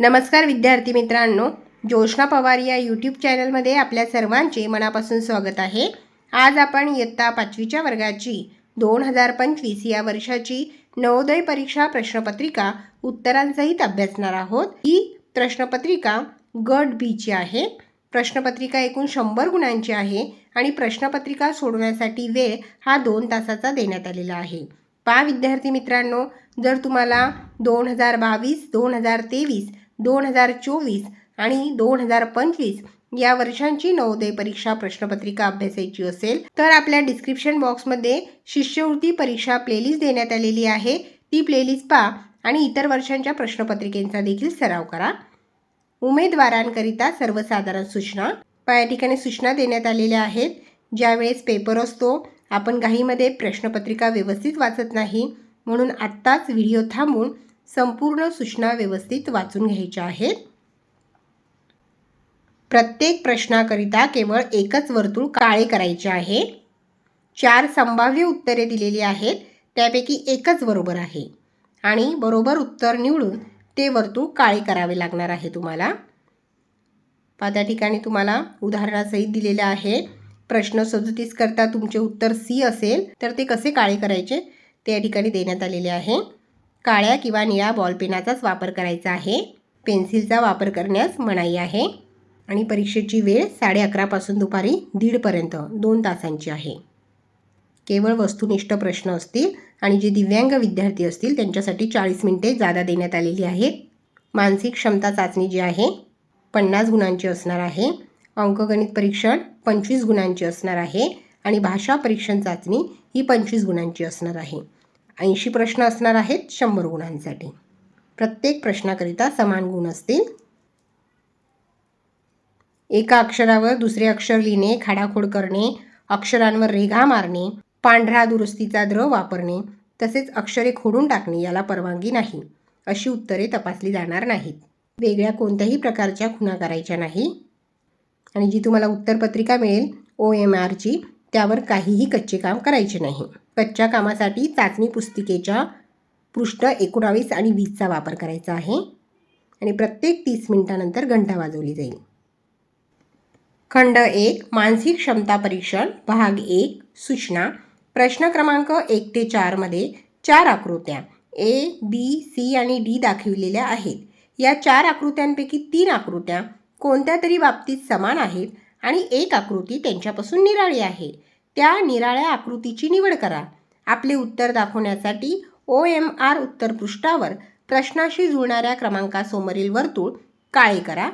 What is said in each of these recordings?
नमस्कार विद्यार्थी मित्रांनो, जोशना पवार या यूट्यूब चॅनलमध्ये आपल्या सर्वांचे मनापासून स्वागत आहे। आज आपण इयत्ता 5वीच्या वर्गाची 2025 या वर्षाची नवोदय परीक्षा प्रश्नपत्रिका उत्तरांसहित अभ्यासणार आहोत। ही प्रश्नपत्रिका गट बी ची आहे। प्रश्नपत्रिका एकूण 100 गुणांची आहे आणि प्रश्नपत्रिका सोडवण्यासाठी वेळ हा 2 तासाचा देण्यात आलेला आहे। पहा विद्यार्थी मित्रांनो, जर तुम्हाला 2022, 2023, 2024 आणि 2025 या वर्षांची नवोदय परीक्षा प्रश्नपत्रिका अभ्यासायची असेल तर आपल्या डिस्क्रिप्शन बॉक्समध्ये शिष्यवृत्ती परीक्षा प्लेलिस्ट देण्यात आलेली आहे। ती प्लेलिस्ट पहा आणि इतर वर्षांच्या प्रश्नपत्रिकेचा देखील सराव करा। उमेदवारांकरिता सर्वसाधारण सूचना, या ठिकाणी सूचना देण्यात आलेल्या आहेत। ज्यावेळेस पेपर असतो आपण घाईमध्ये प्रश्नपत्रिका व्यवस्थित वाचत नाही, म्हणून आत्ताच व्हिडिओ थांबवून संपूर्ण सूचना व्यवस्थित वाचून घ्यायच्या आहेत। प्रत्येक प्रश्नाकरिता केवळ एकच वर्तुळ काळे करायचे आहे। 4 संभाव्य उत्तरे दिलेली आहेत, त्यापैकी एकच बरोबर आहे आणि बरोबर उत्तर निवडून ते वर्तुळ काळे करावे लागणार आहे तुम्हाला। त्या ठिकाणी तुम्हाला उदाहरणासहित दिलेले आहे। प्रश्न 37 करता तुमचे उत्तर सी असेल तर ते कसे काळे करायचे ते या ठिकाणी देण्यात आलेले आहे। काळ्या किंवा निळ्या बॉलपेनाचाच वापर करायचा आहे, पेन्सिलचा वापर करण्यास मनाई आहे आणि परीक्षेची वेळ 11:30 पासून दुपारी 1:30 पर्यंत 2 तासांची आहे। केवळ वस्तुनिष्ठ प्रश्न असतील आणि जे दिव्यांग विद्यार्थी असतील त्यांच्यासाठी 40 मिनिटे जादा देण्यात आलेली आहेत। मानसिक क्षमता चाचणी जी आहे 50 गुणांची असणार आहे। अंकगणित परीक्षण 25 गुणांची असणार आहे आणि भाषा परीक्षण चाचणी ही 25 गुणांची असणार आहे। 80 प्रश्न असणार आहेत 100 गुणांसाठी। प्रत्येक प्रश्नाकरिता समान गुण असतील। एका अक्षरावर दुसरे अक्षर लिहिणे, खाडाखोड करणे, अक्षरांवर रेघा मारणे, पांढरा दुरुस्तीचा द्रव वापरणे तसेच अक्षरे खोडून टाकणे याला परवानगी नाही। अशी उत्तरे तपासली जाणार नाहीत। वेगळ्या कोणत्याही प्रकारच्या खुणा करायच्या नाही आणि जी तुम्हाला उत्तरपत्रिका मिळेल OMR ची त्यावर काहीही कच्चे काम करायचे नाही। कच्च्या कामासाठी चाचणी पुस्तिकेच्या पृष्ठ 19 आणि 20 चा वापर करायचा आहे आणि प्रत्येक 30 मिनिटांनंतर घंटा वाजवली जाईल। खंड 1 मानसिक क्षमता परीक्षण भाग 1 सूचना। प्रश्न क्रमांक 1 ते 4 मध्ये 4 आकृत्या A, B, C आणि D दाखविलेल्या आहेत। या 4 आकृत्यांपैकी 3 आकृत्या कोणत्या तरी बाबतीत समान आहेत आणि एक आकृती त्यांच्यापासून निराळी आहे। त्या निराळ्या आकृतीची निवड करा। आपले उत्तर दाखवण्यासाठी OMR उत्तरपृष्ठावर प्रश्नाशी जुळणाऱ्या क्रमांकासमोरील वर्तुळ काळे करा।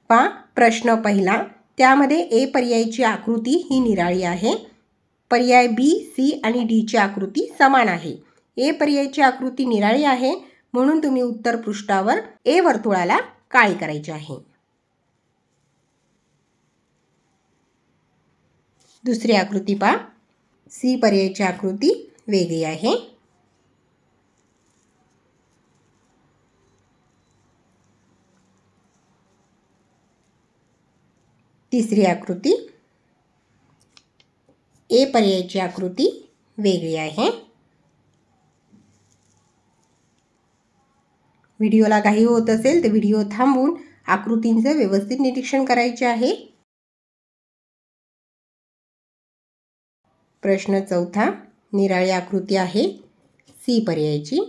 पहा प्रश्न पहिला, त्यामध्ये A पर्यायची आकृती ही निराळी आहे। पर्याय B, C आणि D ची आकृती समान आहे। A पर्यायची आकृती निराळी आहे म्हणून तुम्ही उत्तरपृष्ठावर A वर्तुळाला काळे करायचे आहे। दुसरी आकृती पहा, C पर्यायची आकृती वेगळी आहे। तिसरी आकृती A पर्यायची आकृती वेगळी आहे। व्हिडिओला काही होत असेल तर व्हिडिओ थांबवून आकृतींचे व्यवस्थित निरीक्षण करायचे आहे। प्रश्न चौथा, निराळी आकृती आहे C पर्यायची।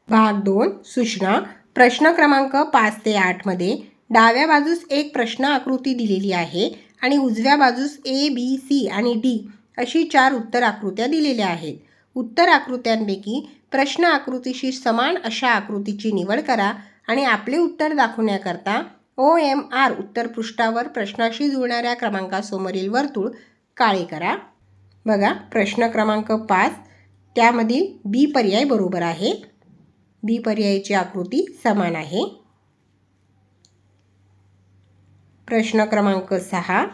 भाग 2 सूचना। प्रश्न क्रमांक 5 ते 8 मध्ये डाव्या बाजूस एक प्रश्न आकृती दिलेली आहे आणि उजव्या बाजूस A, B, C आणि D अशी 4 उत्तर आकृत्या दिलेल्या आहेत। उत्तर आकृत्यांपैकी प्रश्न आकृतीशी समान अशा आकृतीची निवड करा आणि आपले उत्तर दाखवण्याकरता OMR उत्तरपृष्ठावर प्रश्नाशी जुळणाऱ्या क्रमांकासमोरील वर्तुळ काळे करा। बघा प्रश्न क्रमांक 5 त्यामधील B पर्याय बरोबर आहे। B पर्यायाची आकृती समान आहे। प्रश्न क्रमांक 6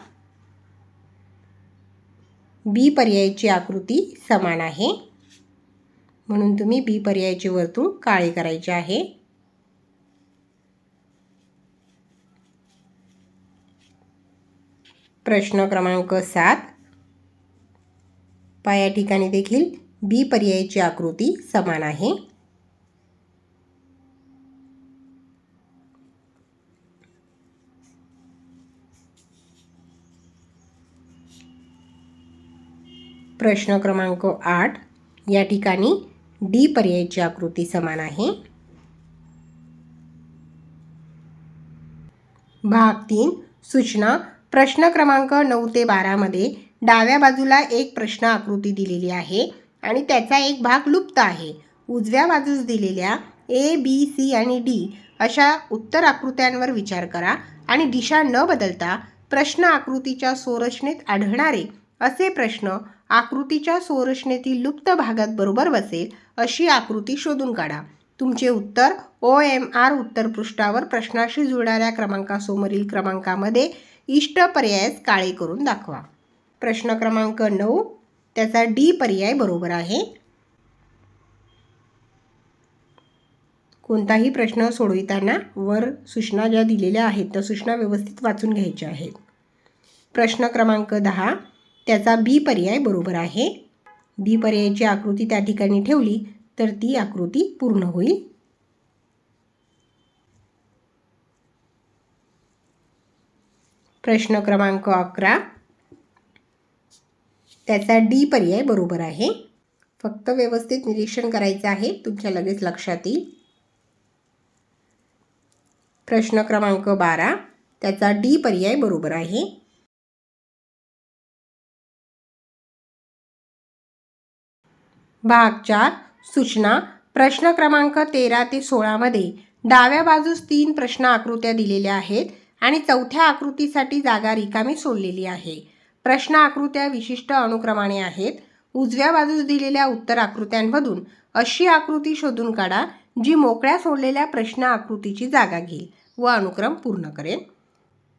B पर्यायाची आकृती समान आहे म्हणून तुम्ही B पर्यायाचे वर्तुळ काळे करायचे आहे। प्रश्न क्रमांक 7 या ठिकाणी देखील B पर्यायाची आकृती समान आहे। प्रश्न क्रमांक 8 या ठिकाणी डी पर्यायाची आकृती समान आहे. भाग 3 सूचना. प्रश्न क्रमांक 9 ते 12 मध्ये डाव्या बाजूला एक प्रश्न आकृती दिलेली आहे आणि त्याचा एक भाग लुप्त आहे. उजव्या बाजूस दिलेल्या ए, बी, सी आणि डी अशा उत्तर आकृत्यांवर विचार करा आणि दिशा न बदलता प्रश्न आकृतीच्या संरचनेत आढळणारे असे प्रश्न आकृतीच्या संरचनेतील लुप्त भागात बरोबर बसेल अशी आकृती शोधून काढा. तुमचे उत्तर OMR उत्तरपृष्ठावर प्रश्नाशी जुळणाऱ्या क्रमांकासमोरील क्रमांकामध्ये इष्ट पर्यायास काळे करून दाखवा. प्रश्न क्रमांक 9 त्याचा डी पर्याय बरोबर आहे. कोणताही प्रश्न सोडविताना वर सूचना ज्या दिलेल्या आहेत त्या सूचना व्यवस्थित वाचून घ्यायच्या आहेत. प्रश्न क्रमांक 10 त्याचा बी पर्याय बरोबर आहे. बी पर्यायाची आकृती त्या ठिकाणी ठेवली तर ती आकृती पूर्ण होईल. प्रश्न क्रमांक 11 त्याचा डी पर्याय बरोबर आहे. फक्त व्यवस्थित निरीक्षण करायचं आहे, तुमच्या लगेच लक्षात येईल. प्रश्न क्रमांक 12 त्याचा डी पर्याय बरोबर आहे. भाग 4 सूचना. प्रश्न क्रमांक 13 ते 16 मध्ये डाव्या बाजूस 3 प्रश्न आकृत्या दिलेल्या आहेत आणि चौथ्या आकृतीसाठी जागा रिकामी सोडलेली आहे. प्रश्न आकृत्या विशिष्ट अनुक्रमाने आहेत. उजव्या बाजूस दिलेल्या उत्तर आकृत्यांमधून अशी आकृती शोधून काढा जी मोकळ्या सोडलेल्या प्रश्न आकृतीची जागा घेईल व अनुक्रम पूर्ण करेल.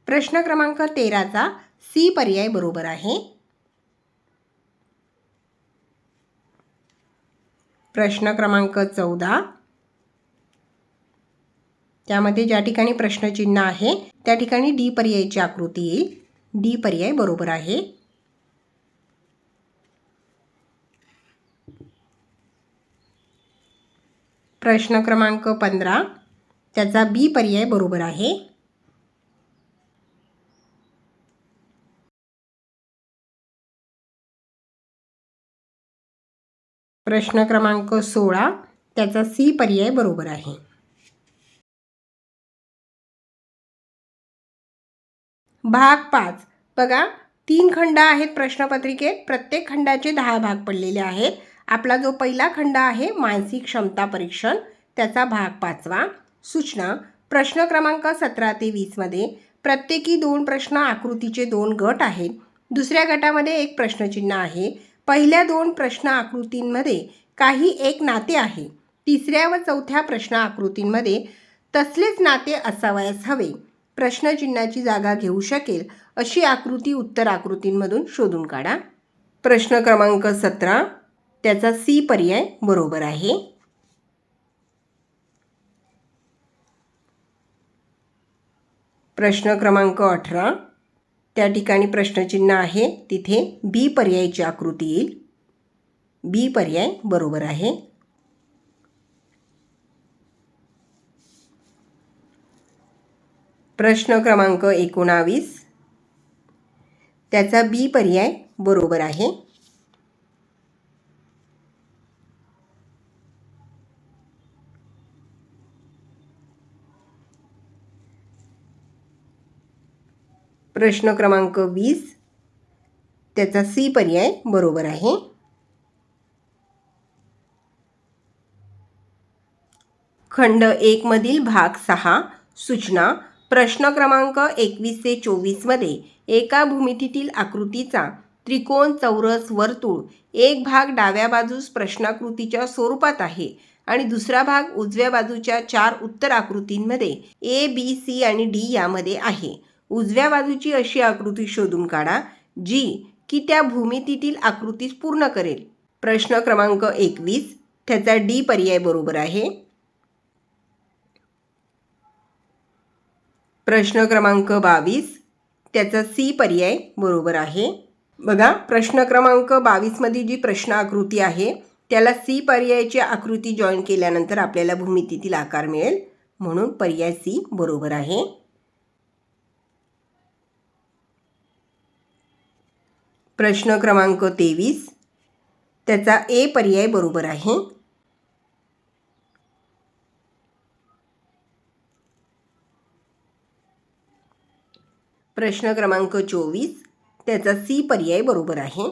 प्रश्न क्रमांक 13चा सी पर्याय बरोबर आहे. प्रश्न क्रमांक 14 त्यामध्ये ज्या ठिकाणी प्रश्नचिन्ह आहे त्या ठिकाणी डी पर्यायाची आकृती येईल. डी पर्याय बरोबर आहे. प्रश्न क्रमांक 15 त्याचा बी पर्याय बरोबर आहे. प्रश्न क्रमांक 16 त्याचा सी पर्याय बरोबर आहे. भाग 5 बघा, 3 खंड आहेत प्रश्नपत्रिकेत. प्रत्येक खंडाचे 10 भाग पडलेले आहेत. आपला जो पहिला खंड आहे मानसिक क्षमता परीक्षण त्याचा भाग 5वा. सूचना. प्रश्न क्रमांक 17 ते 20 मध्ये प्रत्येकी 2 प्रश्न आकृतीचे 2 गट आहेत. दुसऱ्या गटामध्ये एक प्रश्नचिन्ह आहे. पहिल्या 2 प्रश्न आकृतींमध्ये काही एक नाते आहे. तिसऱ्या व चौथ्या प्रश्न आकृतींमध्ये तसलेच नाते असावयास हवे. प्रश्नचिन्हाची जागा घेऊ शकेल अशी आकृती उत्तर आकृतींमधून शोधून काढा. प्रश्न क्रमांक 17 त्याचा सी पर्याय बरोबर आहे. प्रश्न क्रमांक 18 त्या ठिकाणी प्रश्नचिन्ह आहे, तिथे बी पर्यायाची आकृती येईल. बी पर्याय बरोबर आहे. प्रश्न क्रमांक 19 त्याचा बी पर्याय बरोबर आहे. प्रश्न क्रमांक 20 त्याचा सी पर्याय बरोबर आहे. खंड 1 मधील भाग 6 सूचना. प्रश्न क्रमांक 21 ते 24 मध्ये एका भूमितीतील आकृतीचा त्रिकोण, चौरस, वर्तुळ एक भाग डाव्या बाजूस प्रश्नाकृतीच्या स्वरूपात आहे आणि दुसरा भाग उजव्या बाजूच्या 4 उत्तर आकृतींमध्ये ए, बी, सी आणि डी यामध्ये आहे. उजव्या बाजूची अशी आकृती शोधून काढा जी की त्या भूमितीतील आकृतीस पूर्ण करेल. प्रश्न क्रमांक 21 त्याचा डी पर्याय बरोबर आहे. प्रश्न क्रमांक 22 त्याचा सी पर्याय बरोबर आहे. बघा, प्रश्न क्रमांक 22 मध्ये जी प्रश्न आकृती आहे त्याला सी पर्यायाची आकृती जॉईन केल्यानंतर आपल्याला भूमितीतील आकार मिळेल, म्हणून पर्याय सी बरोबर आहे. प्रश्न क्रमांक 23 त्याचा ए पर्याय बरोबर आहे. प्रश्न क्रमांक 24 त्याचा सी पर्याय बरोबर आहे.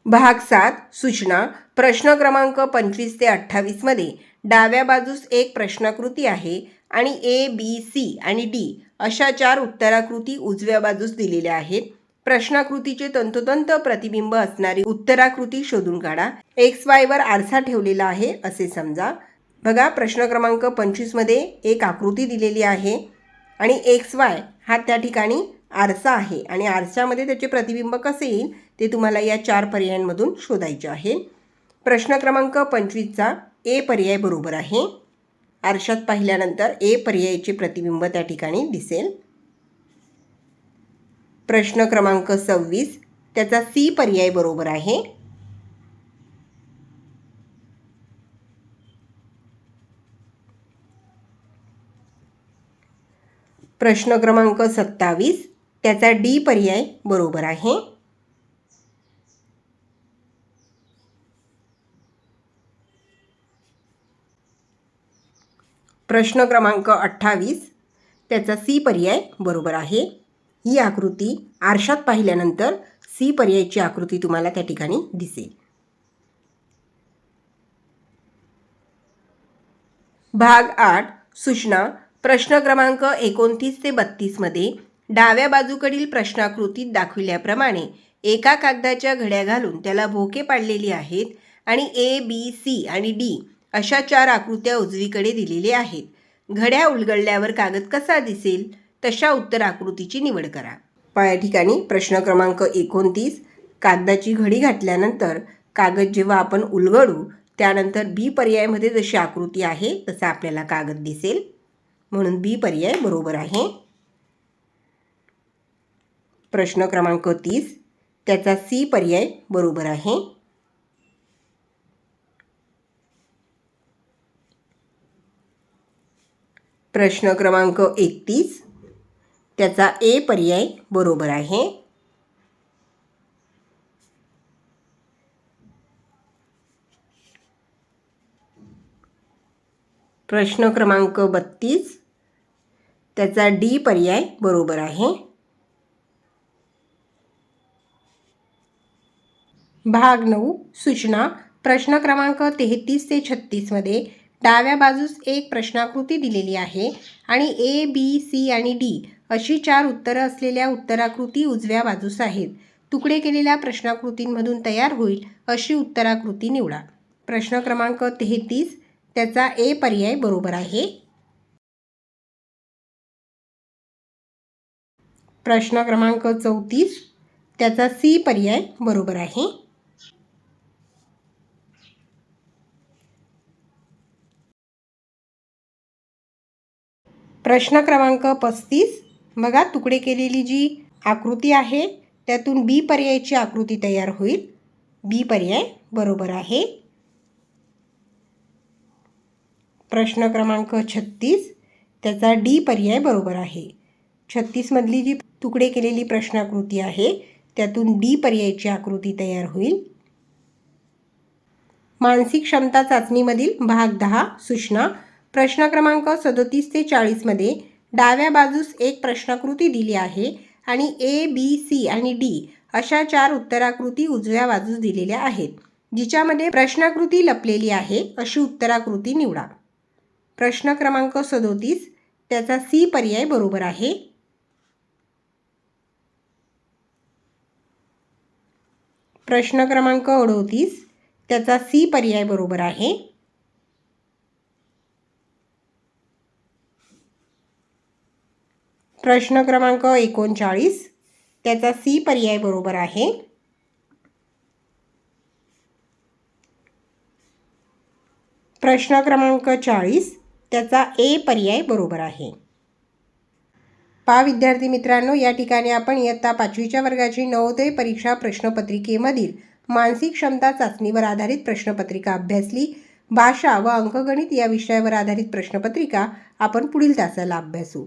भाग 7 सूचना. प्रश्न क्रमांक 25 ते 28 मध्ये डाव्या बाजूस एक प्रश्नाकृती आहे आणि ए, बी, सी आणि डी अशा 4 उत्तराकृती उजव्या बाजूस दिलेल्या आहेत. प्रश्नाकृतीचे तंतोतंत प्रतिबिंब असणारी उत्तराकृती शोधून काढा. XY वर आरसा ठेवलेला आहे असे समजा. बघा, प्रश्न क्रमांक 25 मध्ये एक आकृती दिलेली आहे आणि XY हा त्या ठिकाणी आरसा आहे आणि आरशामध्ये त्याचे प्रतिबिंब कसे येईल ते तुम्हाला या 4 पर्यायांमधून शोधायचे आहे. प्रश्न क्रमांक 25चा ए पर्याय बरोबर आहे. आरशात पाहिल्यानंतर ए पर्यायाचे प्रतिबिंब त्या ठिकाणी दिसेल. प्रश्न क्रमांक 26 त्याचा सी पर्याय बरोबर आहे. प्रश्न क्रमांक 27 त्याचा डी पर्याय बरोबर आहे. प्रश्न क्रमांक 28 त्याचा सी पर्याय बरोबर आहे. ही आकृती आरशात पाहिल्यानंतर सी पर्यायाची आकृती तुम्हाला त्या ठिकाणी दिसेल. भाग 8 सूचना. प्रश्न क्रमांक 29 ते 32 मध्ये डाव्या बाजूकडील प्रश्नाकृतीत दाखविल्याप्रमाणे एका कागदाच्या घड्या घालून त्याला भोके पाडलेली आहेत आणि ए, बी, सी आणि डी अशा 4 आकृत्या उजवीकडे दिलेल्या आहेत. घड्या उलगडल्यावर कागद कसा दिसेल तशा उत्तर आकृतीची निवड करा. या ठिकाणी प्रश्न क्रमांक 29 कागदाची घडी घातल्यानंतर कागद जेव्हा आपण उलगडू त्यानंतर बी पर्यायामध्ये जशी आकृती आहे तसा आपल्याला कागद दिसेल, म्हणून बी पर्याय बरोबर आहे. प्रश्न क्रमांक 30 त्याचा सी पर्याय बरोबर आहे. प्रश्न क्रमांक 31 त्याचा ए पर्याय बरोबर आहे. प्रश्न क्रमांक 32 त्याचा डी पर्याय बरोबर आहे. भाग 9 सूचना. प्रश्न क्रमांक 33 ते 36 मध्ये डाव्या बाजूस एक प्रश्नाकृती दिलेली आहे आणि ए, बी, सी आणि डी अशी 4 उत्तरं असलेल्या उत्तराकृती उजव्या बाजूस आहेत. तुकडे केलेल्या प्रश्नाकृतींमधून तयार होईल अशी उत्तराकृती निवडा. प्रश्न क्रमांक 33 त्याचा ए पर्याय बरोबर आहे. प्रश्न क्रमांक 34 त्याचा सी पर्याय बरोबर आहे. प्रश्न क्रमांक 35 बघा, तुकडे केलेली जी आकृती आहे त्यातून बी पर्यायाची आकृती तयार होईल. बी पर्याय बरोबर आहे. प्रश्न क्रमांक 36 त्याचा डी पर्याय बरोबर आहे. 36 मधली जी तुकडे केलेली प्रश्नाकृती आहे त्यातून डी पर्यायाची आकृती तयार होईल. मानसिक क्षमता चाचणीमधील भाग 10 सूचना. प्रश्न क्रमांक 37 ते 40 मध्ये डाव्या बाजूस एक प्रश्नाकृती दिली आहे आणि ए, बी, सी आणि डी अशा 4 उत्तराकृती उजव्या बाजूस दिलेल्या आहेत. जिच्यामध्ये प्रश्नाकृती लपलेली आहे अशी उत्तराकृती निवडा. प्रश्न क्रमांक 37 त्याचा सी पर्याय बरोबर आहे. प्रश्न क्रमांक 38 त्याचा सी पर्याय बरोबर आहे. प्रश्न क्रमांक 39 त्याचा सी पर्याय बरोबर आहे. प्रश्न क्रमांक 40 त्याचा ए पर्याय बरोबर आहे. विद्यार्थी मित्रांनो, या ठिकाणी आपण इयत्ता 5वीच्या वर्गाची नवोदय परीक्षा प्रश्नपत्रिकेमधील मानसिक क्षमता चाचणीवर आधारित प्रश्नपत्रिका अभ्यासली. भाषा व अंकगणित या विषयावर आधारित प्रश्नपत्रिका आपण पुढील तासाला अभ्यासू.